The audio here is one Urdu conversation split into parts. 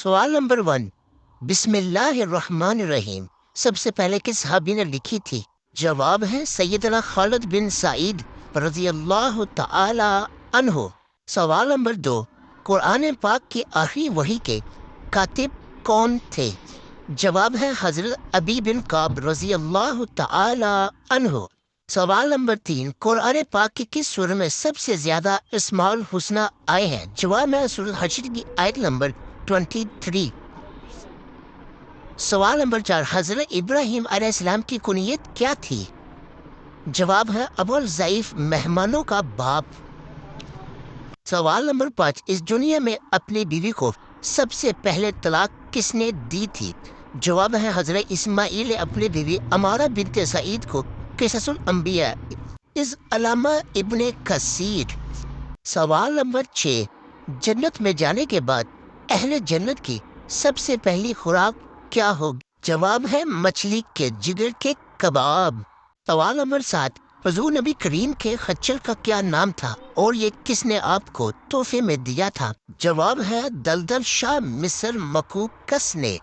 سوال نمبر 1، بسم اللہ الرحمن الرحیم سب سے پہلے کس صحابی نے لکھی تھی؟ جواب ہے سیدنا خالد بن سعید رضی اللہ تعالی عنہ۔ سوال نمبر 2، قرآن پاک کی آخری وحی کے کاتب کون تھے؟ جواب ہے حضرت ابی بن کعب رضی اللہ تعالی عنہ۔ سوال نمبر 3، قرآن پاک کی کس سورہ میں سب سے زیادہ اسماء الحسنی آئے ہیں؟ جواب ہے سورہ حشر کی آیت نمبر 23۔ سوال نمبر 4، حضرت ابراہیم علیہ السلام کی کنیت کیا تھی؟ جواب ہے ابو الضعیف، مہمانوں کا باپ۔ سوال نمبر 5، اس دنیا میں اپنی بیوی کو سب سے پہلے طلاق کس نے دی تھی؟ جواب ہے حضرت اسماعیل نے اپنی بیوی امارہ بنت سعید کو قصص الانبیاء از علامہ ابن کثیر۔ سوال نمبر 6، جنت میں جانے کے بعد اہل جنت کی سب سے پہلی خوراک کیا ہوگی؟ جواب ہے مچھلی کے جگر کے کباب۔ سوال نمبر 7، حضور نبی کریم کے خچر کا کیا نام تھا اور یہ کس نے آپ کو تحفے میں دیا تھا؟ جواب ہے دلدل شاہ مصر مقوقس نے۔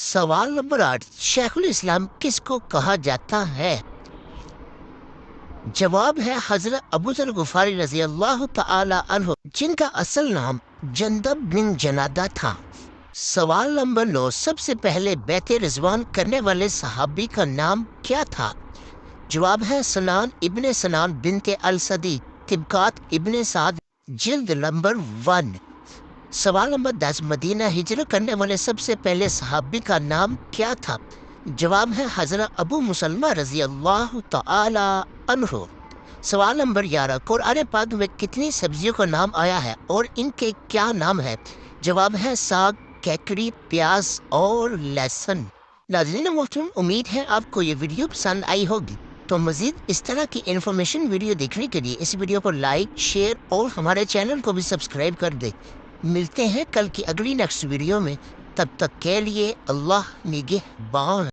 سوال نمبر 8، شیخ الاسلام کس کو کہا جاتا ہے؟ جواب ہے حضرت ابو ذر غفاری رضی اللہ تعالی عنہ، جن کا اصل نام جندب بن جنادہ تھا۔ سوال نمبر 9، سب سے پہلے بیعت رضوان کرنے والے صحابی کا نام کیا تھا؟ جواب ہے سنان ابن سنان بنت السدی، طبقات ابن سعد، جلد نمبر 1۔ سوال نمبر 10، مدینہ ہجرت کرنے والے سب سے پہلے صحابی کا نام کیا تھا؟ جواب ہے حضرت ابو مسلمہ رضی اللہ تعالی عنہ۔ سوال نمبر 11، قرآن پاک میں کتنی سبزیوں کا نام آیا ہے اور ان کے کیا نام ہے؟ جواب ہے ساگ، کیکڑی، پیاز اور لہسن۔ ناظرین محترم، امید ہے آپ کو یہ ویڈیو پسند آئی ہوگی، تو مزید اس طرح کی انفارمیشن ویڈیو دیکھنے کے لیے اس ویڈیو کو لائک، شیئر اور ہمارے چینل کو بھی سبسکرائب کر دیں۔ ملتے ہیں کل کی اگلی نیکسٹ ویڈیو میں، تب تک کے لیے اللہ نگہبان۔